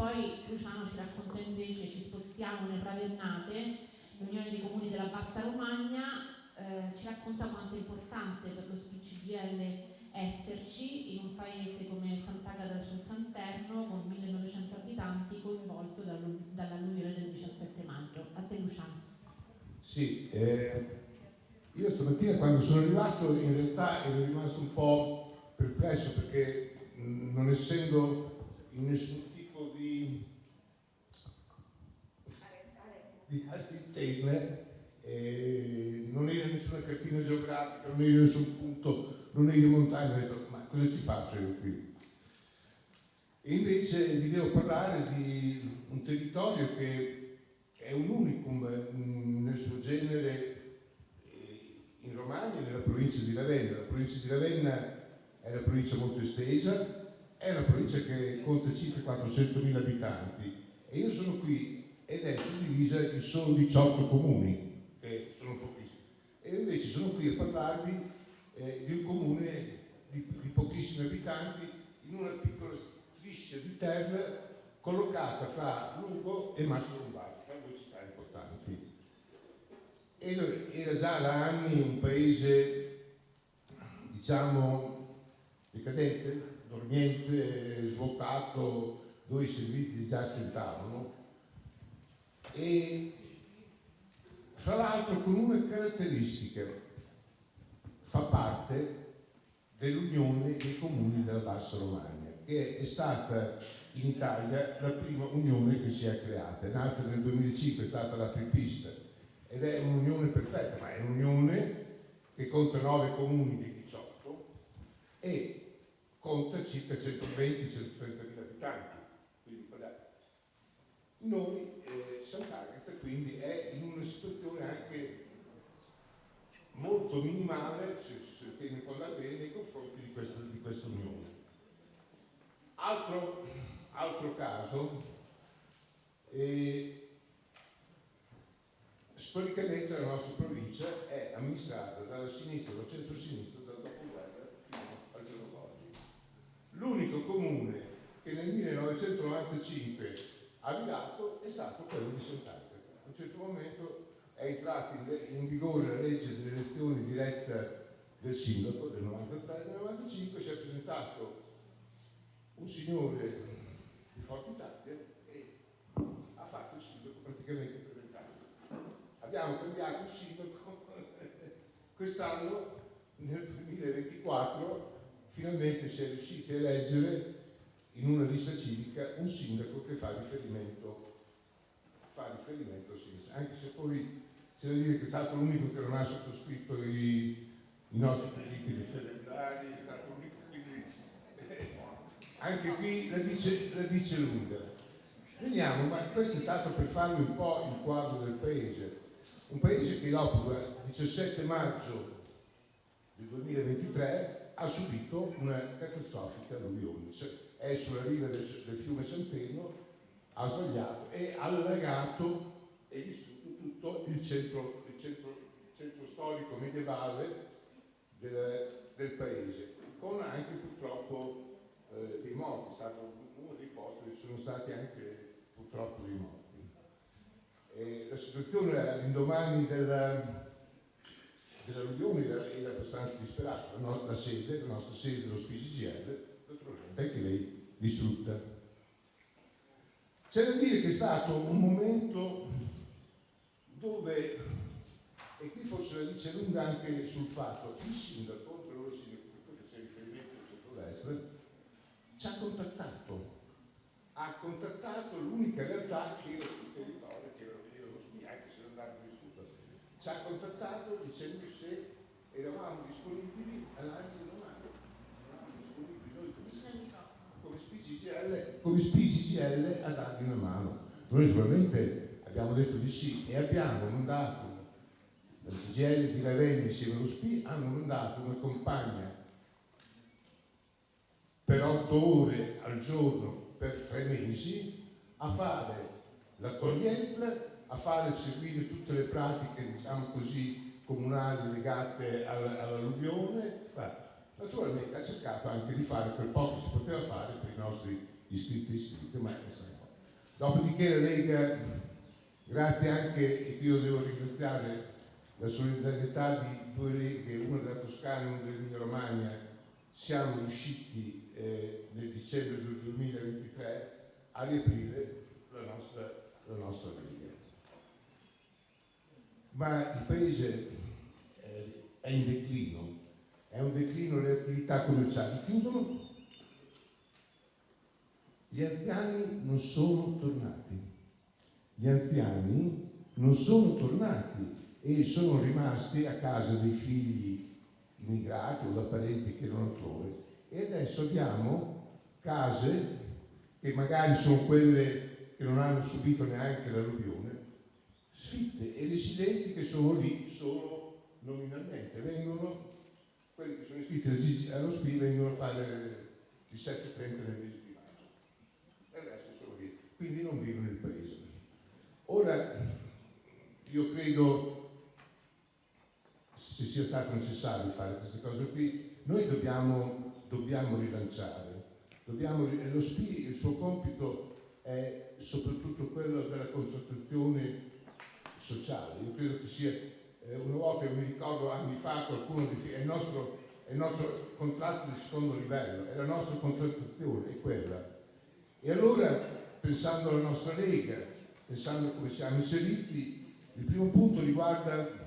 poi Luciano ci racconta invece, ci spostiamo nel Ravennate, l'Unione dei Comuni della Bassa Romagna, ci racconta quanto è importante per lo SPCGL esserci in un paese come Sant'Agata sul Santerno con 1900 abitanti coinvolto dall'alluvione del 17 maggio. A te Luciano. Sì, io stamattina quando sono arrivato in realtà ero rimasto un po' perplesso perché non essendo in nessun tipo di tema, non era nessuna cartina geografica, non era nessun punto, non ero in montagna, ho detto ma cosa ci faccio io qui? E invece vi devo parlare di un territorio che è un unicum nel suo genere in Romagna e nella provincia di Ravenna. La provincia di Ravenna è una provincia molto estesa, è una provincia che conta circa 400.000 abitanti e io sono qui ed è suddivisa in solo 18 comuni, che sono pochissimi. E invece sono qui a parlarvi di un comune di pochissimi abitanti in una piccola striscia di terra collocata fra Lugo e Massa Lombarda, fra due città importanti. Era già da anni un paese, diciamo, decadente, dormiente, svuotato, dove i servizi già stentavano. E fra l'altro con una caratteristica, fa parte dell'Unione dei Comuni della Bassa Romagna, che è stata in Italia la prima unione che si è creata. È nata nel 2005, è stata la apripista ed è un'unione perfetta, ma è un'unione che conta 9 comuni di 18 e conta circa 120-130.000 abitanti. Quindi, noi, Sant'Agata, quindi è in una situazione anche molto minimale, se tiene a guardare bene, nei confronti di questa unione. Altro caso, storicamente la nostra provincia è amministrata dalla sinistra, dal centro-sinistra, dal dopoguerra fino al giorno d'oggi. L'unico comune che nel 1995 ha guidato è stato quello di Sant'Agata. A un certo momento è entrata in vigore la legge delle elezioni dirette del sindaco del 93 e nel 95 si è presentato un signore di Forza Italia e ha fatto il sindaco praticamente per 20 anni. Abbiamo cambiato il sindaco quest'anno, nel 2024, finalmente si è riusciti a eleggere in una lista civica un sindaco che fa riferimento a sinistra, anche se poi c'è da dire che è stato l'unico che non ha sottoscritto i nostri quesiti referendari, è stato l'unico, quindi anche qui la dice lunga. Vediamo, ma questo è stato per farvi un po' il quadro del paese. Un paese che dopo il 17 maggio del 2023 ha subito una catastrofica alluvione. Cioè, è sulla riva del fiume Santeno, ha sbagliato e ha allagato e distrutto tutto il centro storico medievale del paese, con anche purtroppo dei morti. È stato uno dei posti dove sono stati anche purtroppo dei morti. La situazione all'indomani dell'alluvione era abbastanza disperata. La nostra sede dello SPCGL, naturalmente anche lei distrutta. C'è da dire che è stato un momento dove, e qui forse la dice lunga anche sul fatto, il sindaco, per loro sindaco, che poi faceva riferimento al centrodestra, ci ha contattato l'unica realtà che era sul territorio, che era lo SPI, anche se non andava vissuto. Ci ha contattato dicendo se eravamo disponibili a dargli una mano. Eravamo disponibili noi come SPCGL a dargli una mano. Noi naturalmente abbiamo detto di sì e abbiamo mandato la CGL di Ravenna insieme allo SPI, hanno mandato una compagna per 8 ore al giorno per 3 mesi a fare l'accoglienza, a fare seguire tutte le pratiche, diciamo così, comunali legate all'alluvione. Naturalmente ha cercato anche di fare quel poco che si poteva fare per i nostri iscritti, ma Dopodiché la Lega, grazie anche, e io devo ringraziare la solidarietà di due leghe, una della Toscana e una dell'Emilia Romagna, siamo riusciti nel dicembre del 2023 a riaprire la nostra Lega. Ma il Paese è in declino, è un declino, le attività commerciali chiudono, gli anziani non sono tornati, gli anziani non sono tornati e sono rimasti a casa dei figli immigrati o da parenti che erano altrove, e adesso abbiamo case che magari sono quelle che non hanno subito neanche l'alluvione, sfitte, e residenti che sono lì solo nominalmente, vengono, quelli che sono iscritti allo SPI vengono a fare il 7.30 nel mese di maggio e il resto sono lì, quindi non vivono il paese. Ora io credo se sia stato necessario fare queste cose qui, noi dobbiamo rilanciare, lo SPI, il suo compito è soprattutto quello della contrattazione sociale. Io credo che sia, una volta, mi ricordo anni fa, qualcuno è il nostro contratto di secondo livello, è la nostra contrattazione, è quella. E allora, pensando alla nostra Lega, pensando a come siamo inseriti, il primo punto riguarda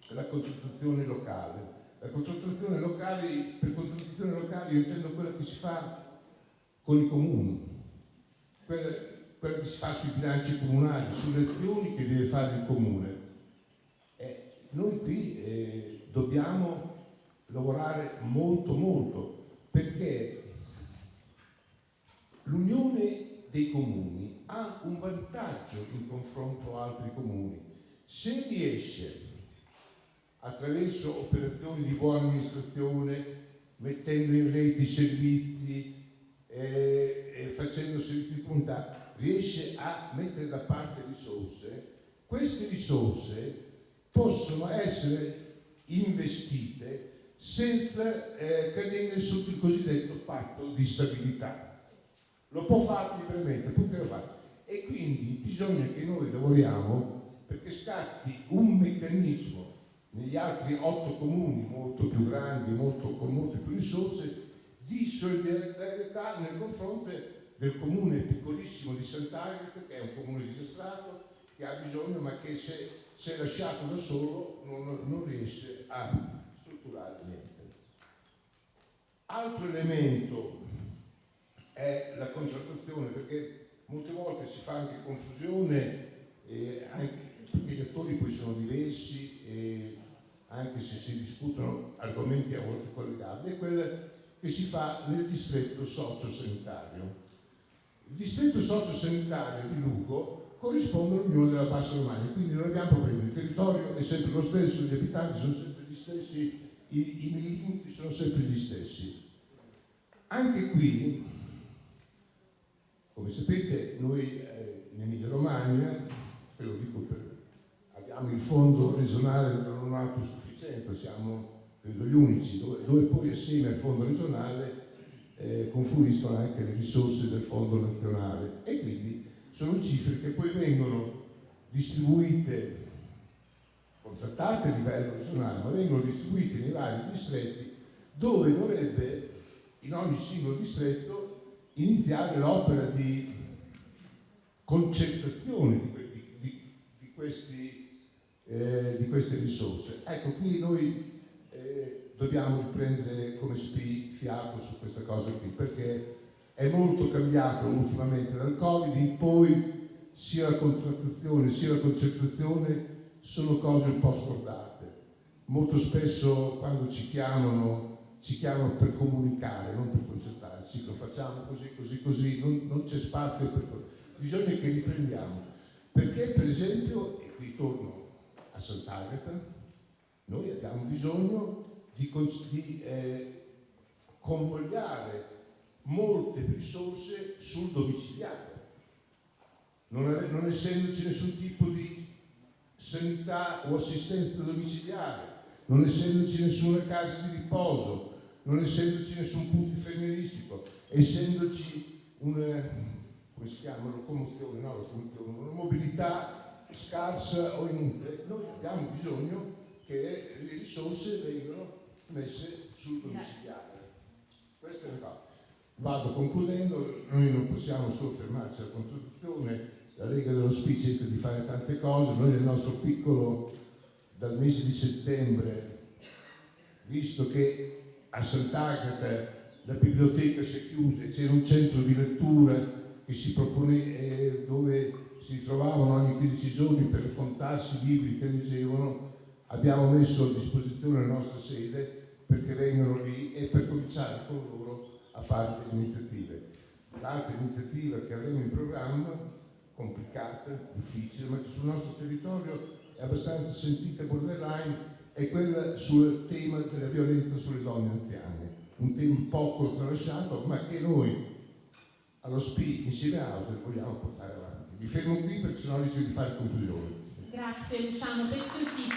la contrattazione locale. La contrattazione locale, per contrattazione locale io intendo quella che si fa con i comuni, quella che si fa sui bilanci comunali, sulle azioni che deve fare il comune. Noi qui dobbiamo lavorare molto, perché l'unione dei comuni ha un vantaggio in confronto a altri comuni. Se riesce, attraverso operazioni di buona amministrazione, mettendo in rete i servizi, facendo servizi di comunità, riesce a mettere da parte risorse, queste risorse possono essere investite senza cadere sotto il cosiddetto patto di stabilità. Lo può fare liberamente, purché lo fa. E quindi bisogna che noi lavoriamo perché scatti un meccanismo negli altri 8 comuni molto più grandi, con molte più risorse, di solidarietà nei confronti del comune piccolissimo di Sant'Agata, che è un comune disastrato, che ha bisogno, ma che se lasciato da solo non riesce a strutturare niente. Altro elemento è la contrattazione, perché molte volte si fa anche confusione, anche perché gli attori poi sono diversi, anche se si discutono argomenti a volte collegati, è quella che si fa nel distretto sociosanitario. Il distretto sociosanitario di Lugo corrisponde all'Unione della Bassa Romagna, quindi non abbiamo problemi, il territorio è sempre lo stesso, gli abitanti sono sempre gli stessi, i limiti sono sempre gli stessi. Anche qui, come sapete, noi in Emilia Romagna, ve lo dico abbiamo il fondo regionale della non autosufficienza, siamo credo gli unici, dove poi assieme al fondo regionale confluiscono anche le risorse del fondo nazionale, e quindi sono cifre che poi vengono distribuite, contrattate a livello regionale, ma vengono distribuite nei vari distretti, dove dovrebbe in ogni singolo distretto iniziare l'opera di concentrazione di queste risorse. Ecco, qui noi dobbiamo riprendere come SPI fiato su questa cosa qui, perché è molto cambiato ultimamente dal Covid in poi, sia la contrattazione sia la concentrazione sono cose un po' scordate. Molto spesso quando ci chiamano per comunicare, non per concentrarci, lo facciamo così, non c'è spazio bisogna che riprendiamo, perché per esempio, e qui torno a Sant'Agata, noi abbiamo bisogno di convogliare molte risorse sul domiciliare, non essendoci nessun tipo di sanità o assistenza domiciliare, non essendoci nessuna casa di riposo, non essendoci nessun punto infermieristico, essendoci come si chiama, locomozione, no, locomozione, una mobilità scarsa o inutile, noi abbiamo bisogno che le risorse vengano messe sul domiciliare. Questo è il fatto. Vado concludendo, noi non possiamo solo fermarci alla contraddizione, la Lega dello SPI cerca di fare tante cose, noi nel nostro piccolo, dal mese di settembre, visto che a Sant'Agata la biblioteca si è chiusa e c'era un centro di lettura che si propone, dove si trovavano ogni 15 giorni per contarsi i libri che leggevano, abbiamo messo a disposizione la nostra sede perché vengano lì e per cominciare con loro a fare delle iniziative. L'altra iniziativa che avremo in programma, complicata, difficile, ma che sul nostro territorio è abbastanza sentita borderline, è quella sul tema della violenza sulle donne anziane, un tema poco tralasciato, ma che noi allo SPI insieme a altri vogliamo portare avanti. Mi fermo qui perché sennò rischio di fare confusione. Grazie Luciano, preziosissimo.